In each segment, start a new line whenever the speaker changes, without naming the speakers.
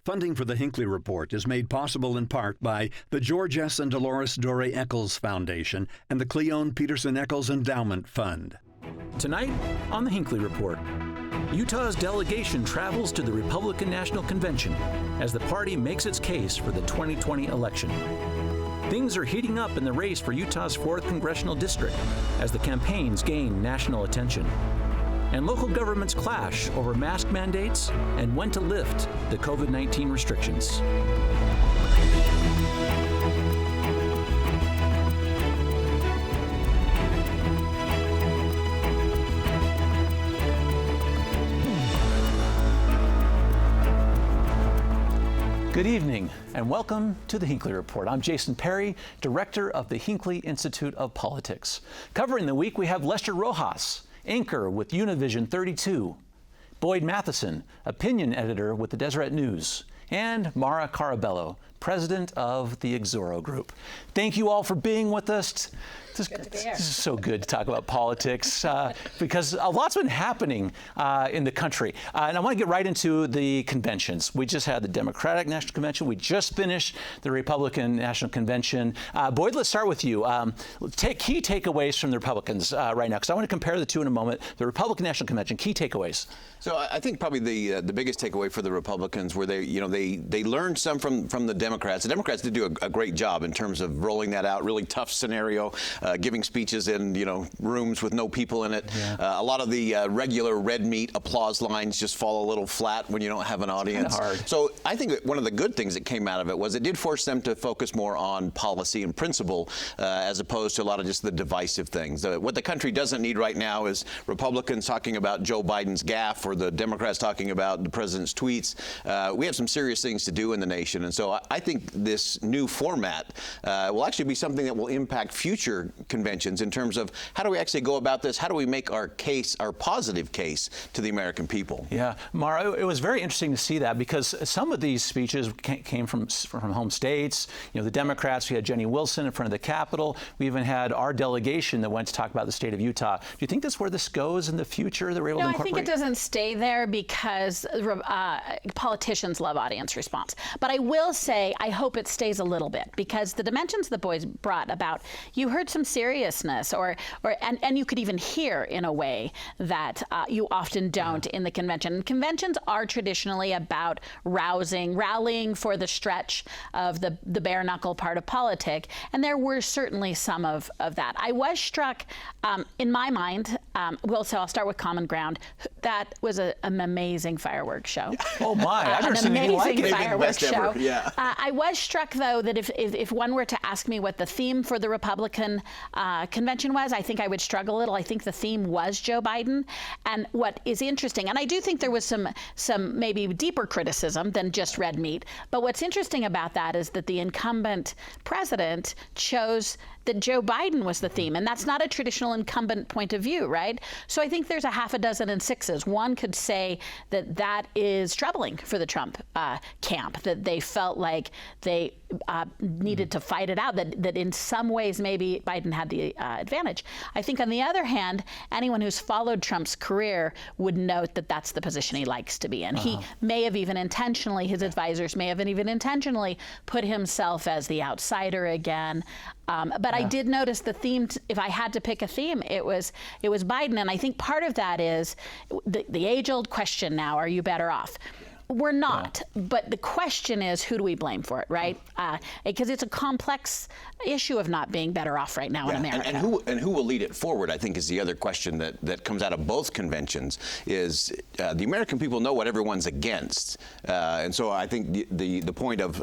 Funding for the Hinckley Report is made possible in part by the George S. and Dolores Doré Eccles Foundation and the Cleone Peterson Eccles Endowment Fund.
Tonight on the Hinckley Report, Utah's delegation travels to the Republican National Convention as the party makes its case for the 2020 election. Things are heating up in the race for Utah's 4th congressional district as the campaigns gain national attention. And local governments clash over mask mandates and when to lift the COVID-19 restrictions. Good evening and welcome to the Hinckley Report. I'm Jason Perry, director of the Hinckley Institute of Politics. Covering the week, we have Lester Rojas, anchor with Univision 32, Boyd Matheson, opinion editor with the Deseret News, and Maura Carabello, president of the Exoro Group. Thank you all for being with us. This is so good to talk about politics because a lot's been happening in the country. And I want to get right into the conventions. We just had the Democratic National Convention. We just finished the Republican National Convention. Boyd, let's start with you. Key takeaways from the Republicans right now, because I want to compare the two in a moment. The Republican National Convention, key takeaways.
So I think probably the biggest takeaway for the Republicans were they learned some from the Democrats. The Democrats did do a great job in terms of rolling that out. Really tough scenario. Giving speeches in rooms with no people in it. Yeah. A lot of the regular red meat applause lines just fall a little flat when you don't have an audience.
Hard.
So I think one of the good things that came out of it was it did force them to focus more on policy and principle as opposed to a lot of just the divisive things. What the country doesn't need right now is Republicans talking about Joe Biden's gaffe or the Democrats talking about the president's tweets. We have some serious things to do in the nation, and so I think this new format will actually be something that will impact future conventions in terms of how do we actually go about this? How do we make our case, our positive case to the American people?
Yeah, Maura, it was very interesting to see that because some of these speeches came from home states. The Democrats, we had Jenny Wilson in front of the Capitol. We even had our delegation that went to talk about the state of Utah. Do you think that's where this goes in the future, that we're able to incorporate?
No, I think it doesn't stay there because politicians love audience response. But I will say I hope it stays a little bit because the dimensions the boys brought about, you heard some seriousness and you could even hear in a way that you often don't in the convention. Conventions are traditionally about rallying for the stretch of the bare knuckle part of politics, and there were certainly some of that. I was struck, in my mind, so I'll start with Common Ground. That was an amazing fireworks show.
Oh my, I've never seen anything like it.
An amazing fireworks show.
Yeah.
I was struck though that if one were to ask me what the theme for the Republican convention was, I think I would struggle a little. I think the theme was Joe Biden. And what is interesting, and I do think there was some maybe deeper criticism than just red meat, but what's interesting about that is that the incumbent president chose that Joe Biden was the theme, and that's not a traditional incumbent point of view, right? So I think there's a half a dozen and sixes. One could say that is troubling for the Trump camp, that they felt like they needed to fight it out, that in some ways maybe Biden had the advantage. I think on the other hand, anyone who's followed Trump's career would note that that's the position he likes to be in. He may have even intentionally, his advisors may have even intentionally put himself as the outsider again. But I did notice the theme, if I had to pick a theme, it was Biden. And I think part of that is the age-old question now, are you better off? We're not, but the question is, who do we blame for it, right? Because it's a complex issue of not being better off right now in America.
And who will lead it forward, I think, is the other question that comes out of both conventions, is the American people know what everyone's against. And so I think the point of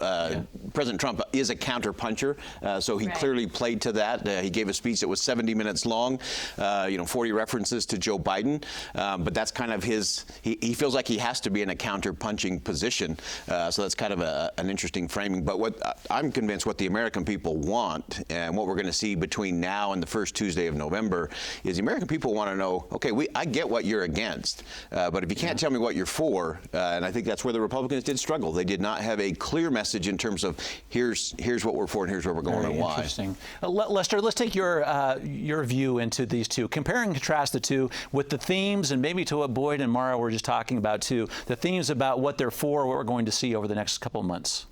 President Trump is a counterpuncher, so he clearly played to that. He gave a speech that was 70 minutes long, 40 references to Joe Biden, but that's kind of he feels like he has to be in a counterpuncher position. So that's kind of an interesting framing. But what I'm convinced what the American people want and what we're going to see between now and the first Tuesday of November is the American people want to know, okay, I get what you're against, but if you can't tell me what you're for, and I think that's where the Republicans did struggle. They did not have a clear message in terms of here's what we're for and here's where we're going and why.
Interesting. Lester, let's take your view into these two. Compare and contrast the two with the themes, and maybe to what Boyd and Maura were just talking about too, the themes about what they're for, what we're going to see over the next couple of months?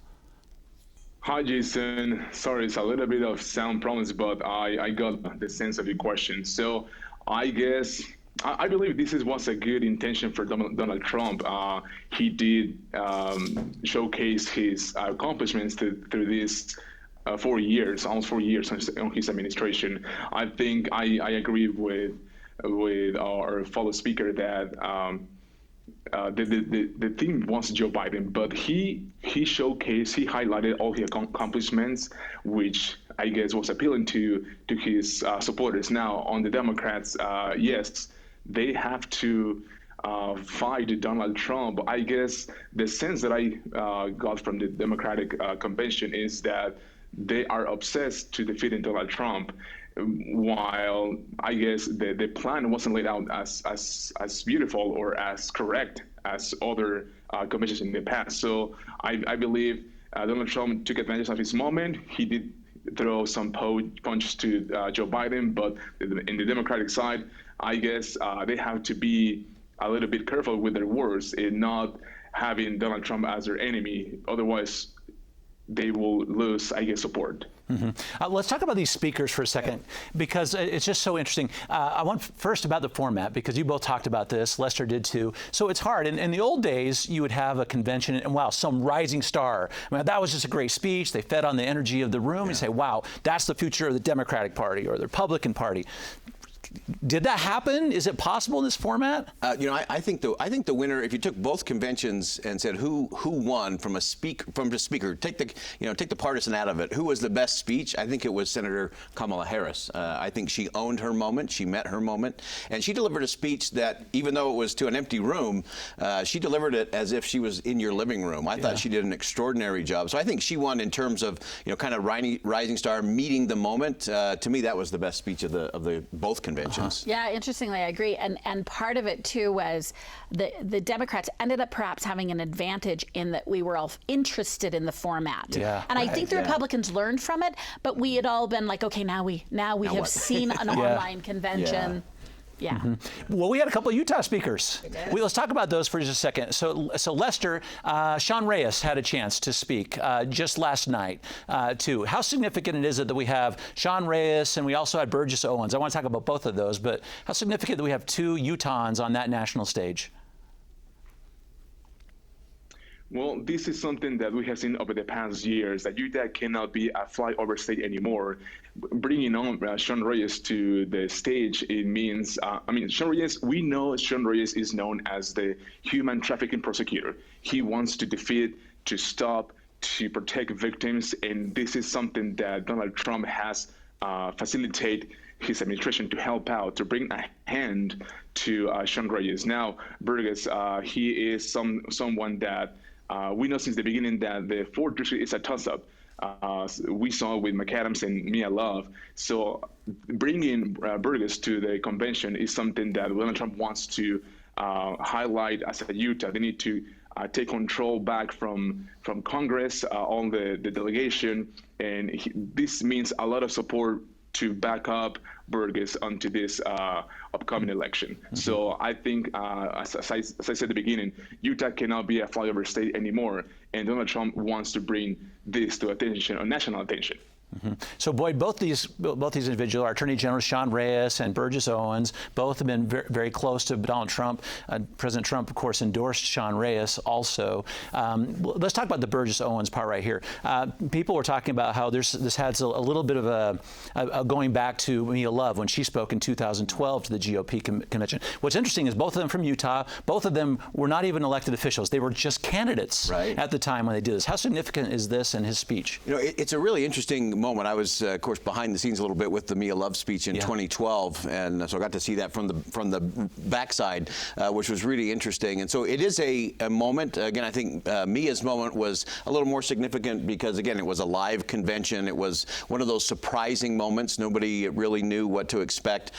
Hi, Jason. Sorry, it's a little bit of sound problems, but I got the sense of your question. So I guess I believe this was a good intention for Donald Trump. He did showcase his accomplishments through these 4 years, almost 4 years on his administration. I think I agree with our fellow speaker that the theme was Joe Biden, but he highlighted all his accomplishments, which I guess was appealing to his supporters. Now, on the Democrats, yes, they have to fight Donald Trump. I guess the sense that I got from the Democratic convention is that they are obsessed to defeating Donald Trump, while I guess the plan wasn't laid out as beautiful or as correct as other conventions in the past. So I believe Donald Trump took advantage of his moment. He did throw some punches to Joe Biden, but in the Democratic side, I guess they have to be a little bit careful with their words and not having Donald Trump as their enemy. Otherwise, they will lose, I guess, support.
Mm-hmm. Let's talk about these speakers for a second, because it's just so interesting. I want first about the format, because you both talked about this. Lester did too. So it's hard. In the old days, you would have a convention and, wow, some rising star. I mean, that was just a great speech. They fed on the energy of the room and say, wow, that's the future of the Democratic Party or the Republican Party. Did that happen? Is it possible in this format?
I think the winner, if you took both conventions and said who won from the speaker, take the partisan out of it, who was the best speech? I think it was Senator Kamala Harris. I think she owned her moment, she met her moment, and she delivered a speech that, even though it was to an empty room, she delivered it as if she was in your living room. I thought she did an extraordinary job. So I think she won in terms of kind of rising star, meeting the moment. To me, that was the best speech of the both conventions.
Yeah, interestingly, I agree. And part of it, too, was the Democrats ended up perhaps having an advantage in that we were all interested in the format.
Yeah.
And I think the Republicans learned from it, but we had all been like, okay, now we have seen an online convention. Yeah.
Mm-hmm. Well, we had a couple of Utah speakers. Let's talk about those for just a second. So Lester, Sean Reyes had a chance to speak just last night, too. How significant is it that we have Sean Reyes and we also had Burgess Owens? I want to talk about both of those, but how significant that we have two Utahns on that national stage?
Well, this is something that we have seen over the past years, that Utah cannot be a flyover state anymore. Bringing on Sean Reyes to the stage, it means, Sean Reyes, we know Sean Reyes is known as the human trafficking prosecutor. He wants to defeat, to stop, to protect victims, and this is something that Donald Trump has facilitated his administration to help out, to bring a hand to Sean Reyes. Now, Burgess, he is someone that we know since the beginning that the 4th district is a toss-up. We saw with McAdams and Mia Love. So bringing Burgess to the convention is something that Donald Trump wants to highlight as a Utah. They need to take control back from Congress on the delegation, and this means a lot of support to back up Burgess onto this upcoming election. Mm-hmm. So I think, as I said at the beginning, Utah cannot be a flyover state anymore, and Donald Trump wants to bring this to attention, or national attention.
Mm-hmm. So, Boyd, both these individuals, our Attorney General Sean Reyes and Burgess Owens, both have been very, very close to Donald Trump. President Trump, of course, endorsed Sean Reyes also. Let's talk about the Burgess Owens part right here. People were talking about how this has a little bit of a going back to Mia Love when she spoke in 2012 to the GOP convention. What's interesting is both of them from Utah. Both of them were not even elected officials. They were just candidates at the time when they did this. How significant is this in his speech?
It's a really interesting moment. I was, of course, behind the scenes a little bit with the Mia Love speech in 2012, and so I got to see that from the backside, which was really interesting. And so it is a moment. Again, I think Mia's moment was a little more significant because, again, it was a live convention. It was one of those surprising moments. Nobody really knew what to expect.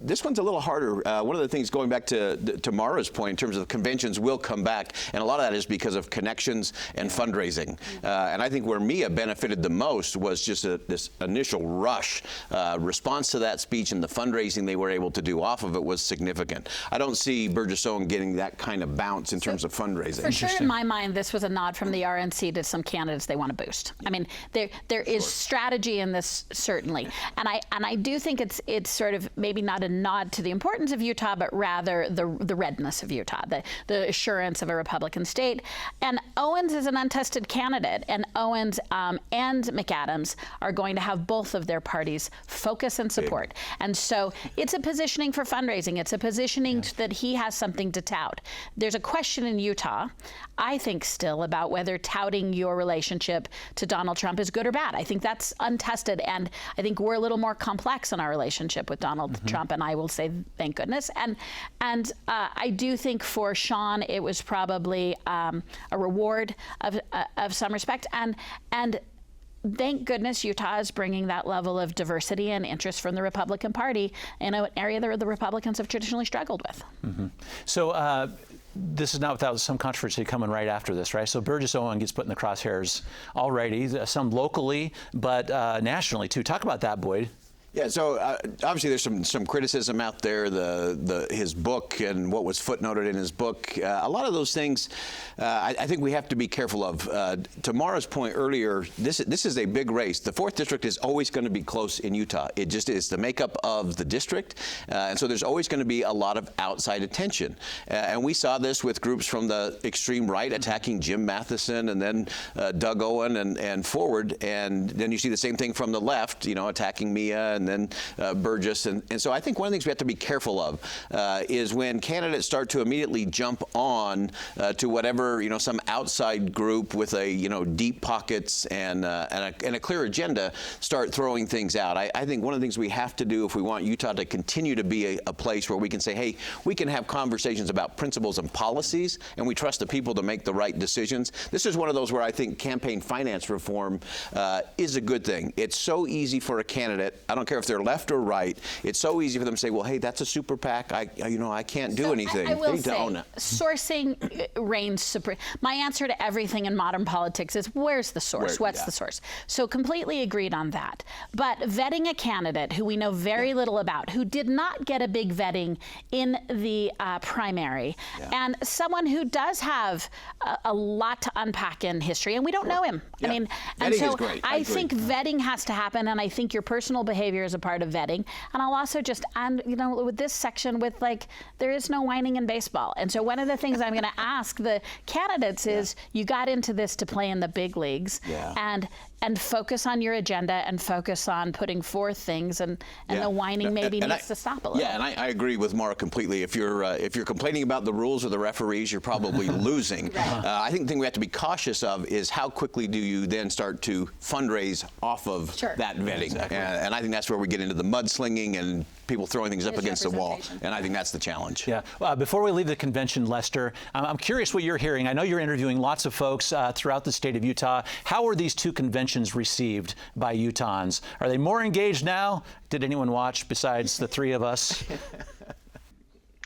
This one's a little harder. One of the things, going back to Maura's point, in terms of conventions will come back, and a lot of that is because of connections and fundraising. And I think where Mia benefited the most was was just this initial rush. Response to that speech and the fundraising they were able to do off of it was significant. I don't see Burgess-Owen getting that kind of bounce in terms of fundraising.
For sure, in my mind, this was a nod from the RNC to some candidates they want to boost. I mean, there is strategy in this, certainly, and I do think it's sort of maybe not a nod to the importance of Utah, but rather the redness of Utah, the assurance of a Republican state. And Owens is an untested candidate, and Owens and McAdams are going to have both of their parties focus and support. And so it's a positioning for fundraising. It's a positioning that he has something to tout. There's a question in Utah, I think, still about whether touting your relationship to Donald Trump is good or bad. I think that's untested, and I think we're a little more complex in our relationship with Donald Trump, and I will say thank goodness. And I do think for Sean it was probably a reward of some respect, and thank goodness Utah is bringing that level of diversity and interest from the Republican Party in an area that the Republicans have traditionally struggled with.
So this is not without some controversy coming right after this, right? So Burgess-Owen gets put in the crosshairs already, some locally, but nationally too. Talk about that, Boyd.
Yeah, so obviously there's some criticism out there, his book and what was footnoted in his book. A lot of those things I think we have to be careful of. To Maura's point earlier, this is a big race. The 4th District is always going to be close in Utah. It just is the makeup of the district, and so there's always going to be a lot of outside attention. And we saw this with groups from the extreme right attacking Jim Matheson and then Doug Owen and forward, and then you see the same thing from the left, attacking Mia and then Burgess. And so I think one of the things we have to be careful of is when candidates start to immediately jump on to whatever, some outside group with a, deep pockets and a clear agenda start throwing things out. I think one of the things we have to do if we want Utah to continue to be a place where we can say, hey, we can have conversations about principles and policies, and we trust the people to make the right decisions. This is one of those where I think campaign finance reform is a good thing. It's so easy for a candidate, I don't care if they're left or right, it's so easy for them to say, well, hey, that's a super PAC. I can't do anything.
I will
they need
say,
to own it.
Sourcing reigns supreme. My answer to everything in modern politics is, where's the source? What's the source? So completely agreed on that. But vetting a candidate who we know very little about, who did not get a big vetting in the primary, and someone who does have a lot to unpack in history, and we don't know him. I mean, and
vetting
so
is great.
I think vetting has to happen, and I think your personal behavior is a part of vetting. And I'll also just end, with this section with there is no whining in baseball. And so one of the things I'm going to ask the candidates is, you got into this to play in the big leagues, and focus on your agenda and focus on putting forth things, and the whining maybe needs to stop a little.
Yeah, and I agree with Maura completely. If you're complaining about the rules or the referees, you're probably losing. I think the thing we have to be cautious of is how quickly do you then start to fundraise off of that vetting. Exactly. And I think that's where we get into the mudslinging and people throwing things up against the wall. And I think that's the challenge.
Yeah. Before we leave the convention, Lester, I'm curious what you're hearing. I know you're interviewing lots of folks throughout the state of Utah. How are these two conventions received by Utahns? Are they more engaged now? Did anyone watch besides the three of us?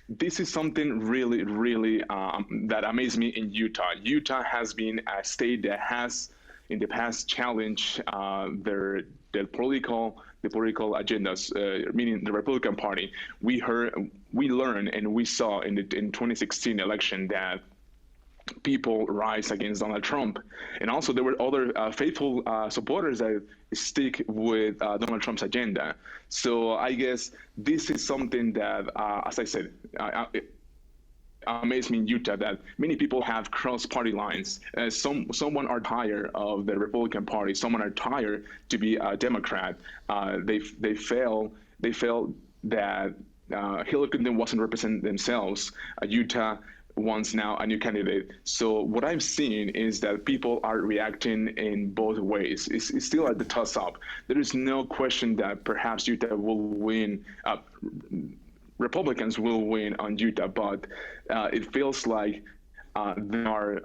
This is something really, really that amazed me in Utah. Utah has been a state that has, in the past, challenged their political agendas, meaning the Republican Party. We learned, and we saw in the 2016 election that people rise against Donald Trump, and also there were other faithful supporters that stick with Donald Trump's agenda. So I guess this is something that, as I said, amazed me in Utah, that many people have crossed party lines. Someone are tired of the Republican Party. Someone are tired to be a Democrat. They felt that Hillary Clinton wasn't representing themselves. Utah wants now a new candidate. So what I've seen is that people are reacting in both ways. It's still at the toss-up. There is no question that perhaps Utah will win. Republicans will win on Utah, but it feels like they're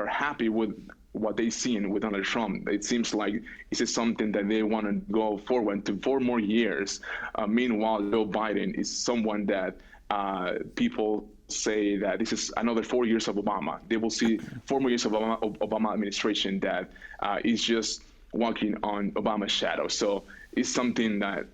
happy with what they've seen with Donald Trump. It seems like this is something that they want to go forward to 4 more years. Meanwhile, Joe Biden is someone that people say that this is another 4 years of Obama. They will see 4 more years of Obama administration that is just walking on Obama's shadow. So it's something that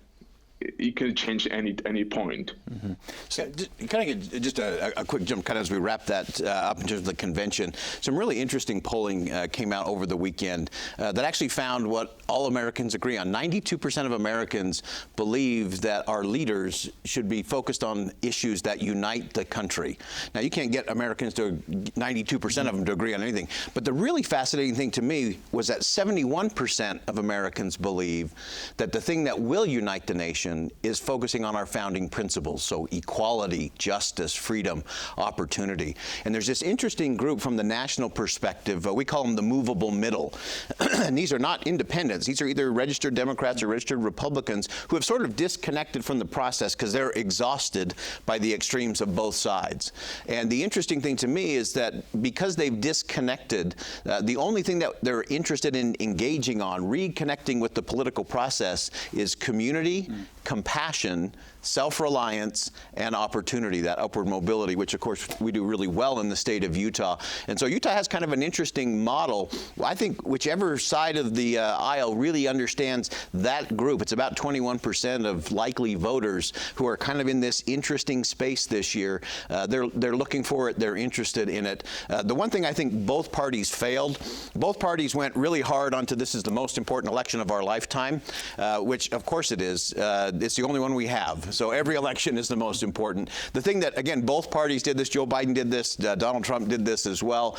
it could change any point.
Mm-hmm. So, kind of just a quick jump, kind of as we wrap that up in terms of the convention. Some really interesting polling came out over the weekend that actually found what all Americans agree on. 92% of Americans believe that our leaders should be focused on issues that unite the country. Now, you can't get Americans to 92% of them to agree on anything. But the really fascinating thing to me was that 71% of Americans believe that the thing that will unite the nation is focusing on our founding principles, so equality, justice, freedom, opportunity. And there's this interesting group from the national perspective, we call them the movable middle. And these are not independents. These are either registered Democrats or registered Republicans who have sort of disconnected from the process because they're exhausted by the extremes of both sides. And the interesting thing to me is that because they've disconnected, the only thing that they're interested in engaging on, reconnecting with the political process, is community, compassion, self-reliance, and opportunity, that upward mobility, which of course we do really well in the state of Utah. And so Utah has kind of an interesting model. I think whichever side of the aisle really understands that group, it's about 21% of likely voters who are kind of in this interesting space this year. They're looking for it. They're interested in it. The one thing I think both parties failed, both parties went really hard onto this is the most important election of our lifetime, which of course it is. It's the only one we have. So every election is the most important. The thing that, again, both parties did this, Joe Biden did this, Donald Trump did this as well,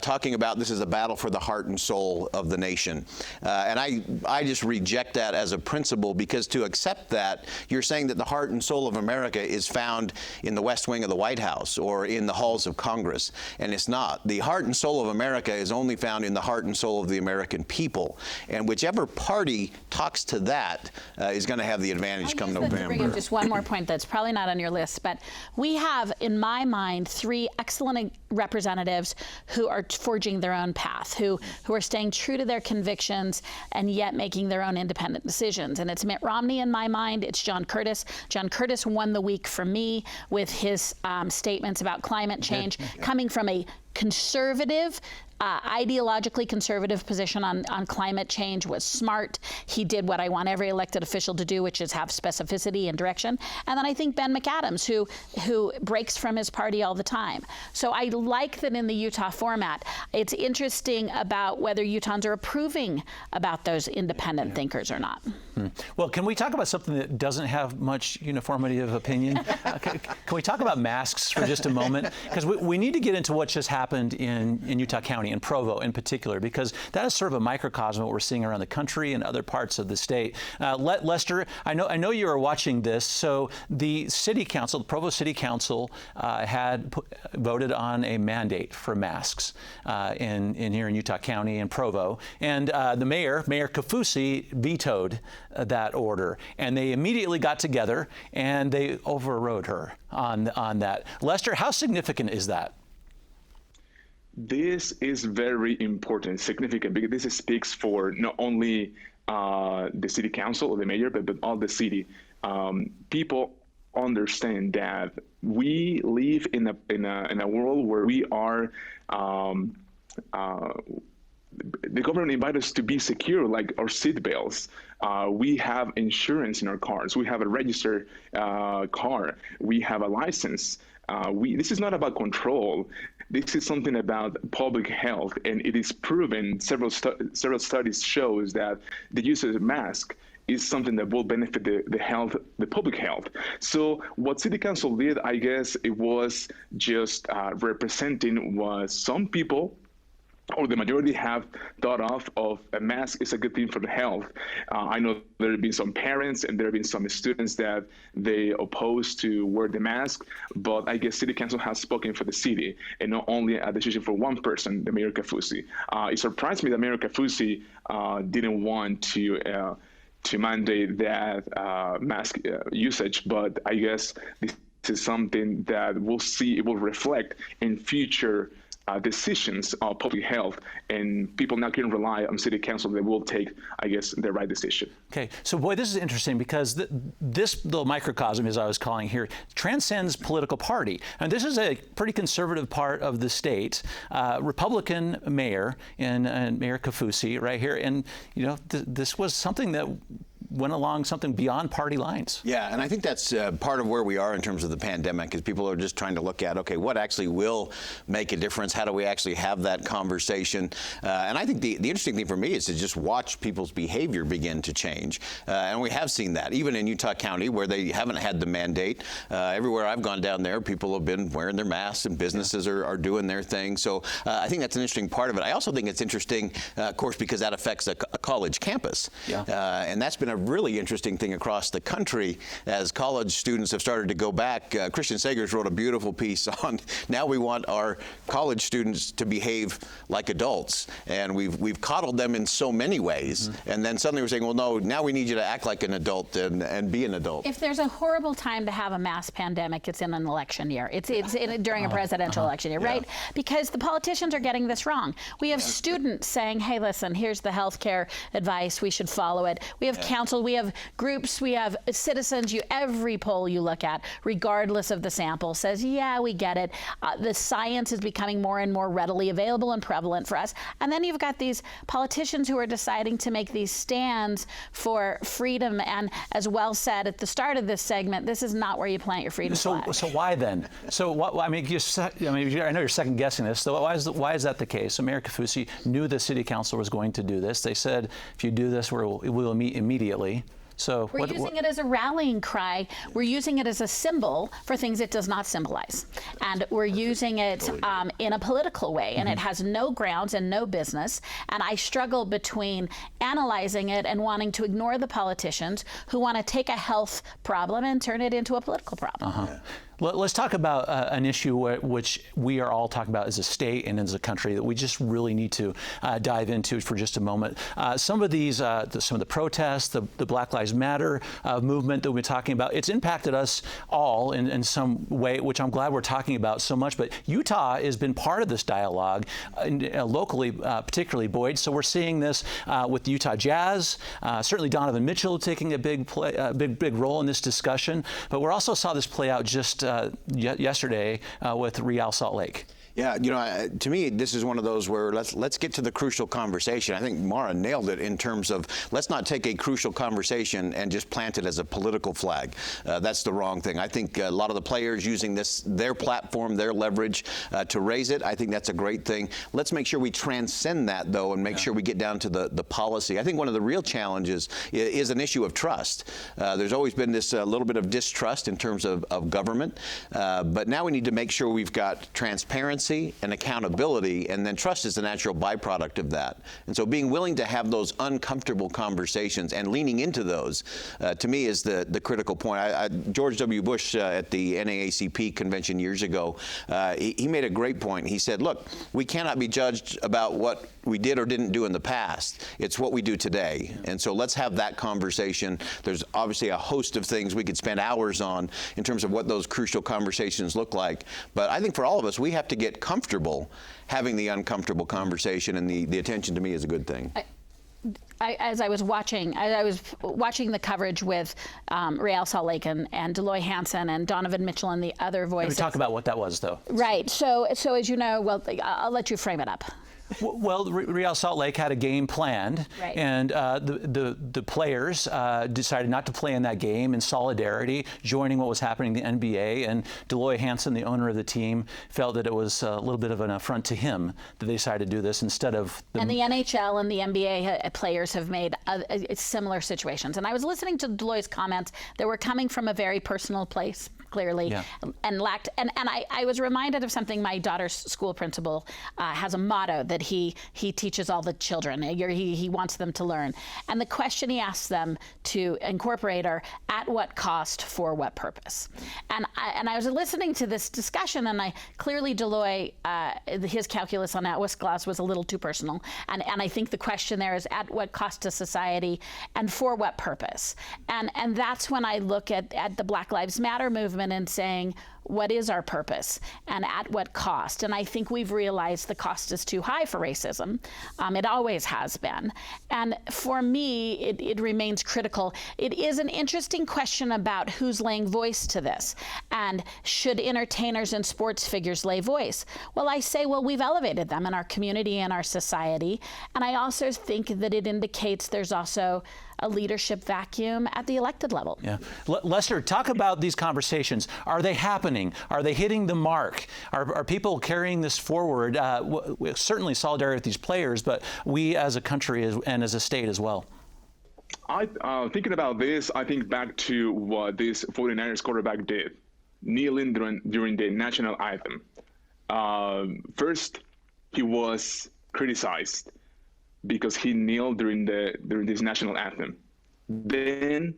talking about this is a battle for the heart and soul of the nation. And I just reject that as a principle, because to accept that, you're saying that the heart and soul of America is found in the West Wing of the White House or in the halls of Congress. And it's not. The heart and soul of America is only found in the heart and soul of the American people. And whichever party talks to that is going to have the advantage come November.
Just one more point that's probably not on your list, but we have, in my mind, 3 excellent representatives who are forging their own path, who are staying true to their convictions and yet making their own independent decisions. And it's Mitt Romney in my mind. It's John Curtis. John Curtis won the week for me with his statements about climate change, coming from a conservative, ideologically conservative position on climate change, was smart. He did what I want every elected official to do, which is have specificity and direction. And then I think Ben McAdams, who breaks from his party all the time. So I like that in the Utah format, it's interesting about whether Utahns are approving about those independent thinkers or not.
Well, can we talk about something that doesn't have much uniformity of opinion? Can we talk about masks for just a moment? Because we need to get into what just happened in Utah County, in Provo in particular, because that is sort of a microcosm of what we're seeing around the country and other parts of the state. Lester, I know you are watching this. So the City Council, the Provo City Council, had voted on a mandate for masks in here in Utah County and Provo, and the Mayor Kaufusi, vetoed that order, and they immediately got together and they overrode her on that. Lester, how significant is that?
This is very important, significant, because this speaks for not only the city council or the mayor, but all the city. People understand that we live in a world where we are. The government invited us to be secure, like our seat belts. We have insurance in our cars. We have a registered car. We have a license. This is not about control. This is something about public health, and it is proven. Several studies shows that the use of a mask is something that will benefit the public health. So what City Council did, I guess, it was just representing what some people, or the majority, have thought of a mask is a good thing for the health. I know there have been some parents and there have been some students that they oppose to wear the mask, but I guess City Council has spoken for the city and not only a decision for one person, the Mayor Kaufusi. It surprised me that Mayor Kaufusi didn't want to mandate that mask usage, but I guess this is something that we'll see. It will reflect in future decisions of public health, and people now can rely on city council that will take, I guess, the right decision.
Okay, so boy, this is interesting because this little microcosm, as I was calling here, transcends political party. And this is a pretty conservative part of the state, Republican mayor and Mayor Kaufusi right here. And, you know, this was something that went along something beyond party lines.
Yeah, and I think that's part of where we are in terms of the pandemic, is people are just trying to look at, okay, what actually will make a difference? How do we actually have that conversation? And I think the interesting thing for me is to just watch people's behavior begin to change. And we have seen that, even in Utah County, where they haven't had the mandate. Everywhere I've gone down there, people have been wearing their masks, and businesses are doing their thing. So I think that's an interesting part of it. I also think it's interesting, of course, because that affects a college campus.
Yeah.
And that's been a really interesting thing across the country as college students have started to go back. Christian Sagers wrote a beautiful piece on now we want our college students to behave like adults, and we've coddled them in so many ways, and then suddenly we're saying, well, no, now we need you to act like an adult and be an adult.
If there's a horrible time to have a mass pandemic, it's in an election year. It's during a presidential election year, right? Because the politicians are getting this wrong. We have students saying, hey, listen, here's the healthcare advice, we should follow it. We have council, we have groups, we have citizens. Every poll you look at, regardless of the sample, says, yeah, we get it. The science is becoming more and more readily available and prevalent for us. And then you've got these politicians who are deciding to make these stands for freedom. And as well said at the start of this segment, this is not where you plant your freedom flag.
So why then? So what, I mean, I know you're second guessing this. So why is that the case? So Mayor Kaufusi knew the city council was going to do this. They said, if you do this, we'll meet immediately. So
we're using it as a rallying cry. We're using it as a symbol for things it does not symbolize. And we're using it in a political way, and it has no grounds and no business. And I struggle between analyzing it and wanting to ignore the politicians who want to take a health problem and turn it into a political problem.
Let's talk about an issue which we are all talking about as a state and as a country that we just really need to dive into for just a moment. Some of these, some of the protests, the Black Lives Matter movement that we've been talking about, it's impacted us all in some way, which I'm glad we're talking about so much. But Utah has been part of this dialogue locally, particularly, Boyd. So we're seeing this with the Utah Jazz, certainly Donovan Mitchell taking a big role in this discussion. But we also saw this play out just yesterday with Real Salt Lake.
Yeah, you know, to me, this is one of those where let's get to the crucial conversation. I think Maura nailed it in terms of let's not take a crucial conversation and just plant it as a political flag. That's the wrong thing. I think a lot of the players using their platform, their leverage to raise it, I think that's a great thing. Let's make sure we transcend that, though, and make sure we get down to the policy. I think one of the real challenges is an issue of trust. There's always been this little bit of distrust in terms of government, but now we need to make sure we've got transparency and accountability, and then trust is the natural byproduct of that. And so being willing to have those uncomfortable conversations and leaning into those, to me, is the critical point. George W. Bush at the NAACP convention years ago, he made a great point. He said, look, we cannot be judged about what we did or didn't do in the past. It's what we do today. And so let's have that conversation. There's obviously a host of things we could spend hours on in terms of what those crucial conversations look like. But I think for all of us, we have to get comfortable having the uncomfortable conversation, and the attention to me is a good thing.
As I was watching the coverage with Real Salt Lake and Deloy Hansen and Donovan Mitchell and the other voices.
Let me talk about what that was, though.
Right. So as you know, well, I'll let you frame it up.
Well, Real Salt Lake had a game planned,
right,
and the players decided not to play in that game in solidarity, joining what was happening in the NBA. And Deloy Hansen, the owner of the team, felt that it was a little bit of an affront to him that they decided to do this instead of.
And the NHL and the NBA players have made similar situations. And I was listening to Deloy's comments that were coming from a very personal place, clearly,
yeah,
and lacked. And I was reminded of something. My daughter's school principal has a motto that he teaches all the children. He wants them to learn. And the question he asks them to incorporate are, at what cost, for what purpose? And I was listening to this discussion, and clearly Deloy, his calculus on at-risk clause was a little too personal. And I think the question there is, at what cost to society and for what purpose? And that's when I look at the Black Lives Matter movement and saying, what is our purpose and at what cost. And I think we've realized the cost is too high for racism. It always has been. And for me, it remains critical. It is an interesting question about who's laying voice to this. And should entertainers and sports figures lay voice? Well, I say, well, we've elevated them in our community and our society. And I also think that it indicates there's also a leadership vacuum at the elected level.
Yeah. Lester, talk about these conversations. Are they happening? Are they hitting the mark? Are people carrying this forward? Certainly solidarity with these players, but we as a country and as a state as well.
Thinking about this, I think back to what this 49ers quarterback did, kneeling during the national anthem. First, he was criticized because he kneeled during this national anthem. Then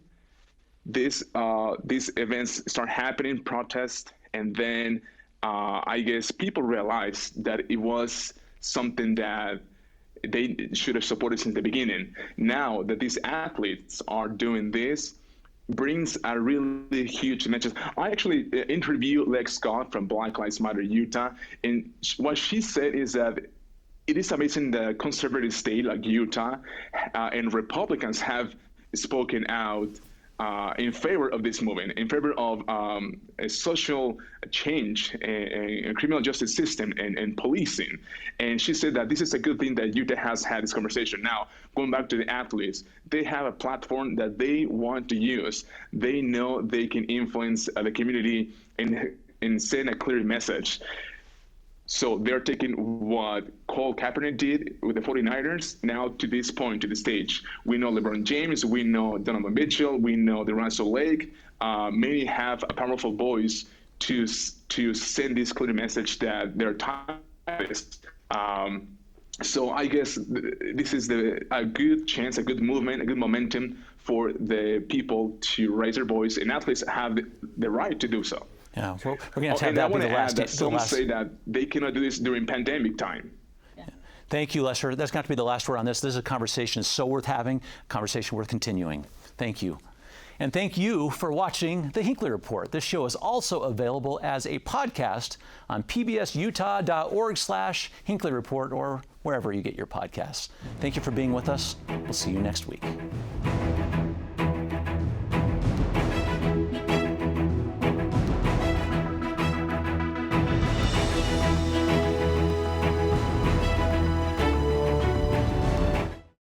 these events start happening, protests, and then I guess people realized that it was something that they should have supported since the beginning. Now that these athletes are doing this, brings a really huge message. I actually interviewed Lex Scott from Black Lives Matter Utah, and what she said is that it is amazing that conservative state like Utah and Republicans have spoken out in favor of this movement, in favor of a social change and criminal justice system and policing. And she said that this is a good thing that Utah has had this conversation. Now, going back to the athletes, they have a platform that they want to use. They know they can influence the community and send a clear message. So they're taking what Cole Kaepernick did with the 49ers now to this point, to the stage. We know LeBron James, we know Donovan Mitchell, we know the Russell Lake. Many have a powerful voice to send this clear message that they're tired. So I guess this is a good chance, a good movement, a good momentum for the people to raise their voice, and athletes have the right to do so.
Yeah, well, we're going to have that be the last.
Some say that they cannot do this during pandemic time.
Yeah. Thank you, Lester. That's got to be the last word on this. This is a conversation so worth having, a conversation worth continuing. Thank you. And thank you for watching the Hinckley Report. This show is also available as a podcast on pbsutah.org/Hinckley Report or wherever you get your podcasts. Thank you for being with us. We'll see you next week.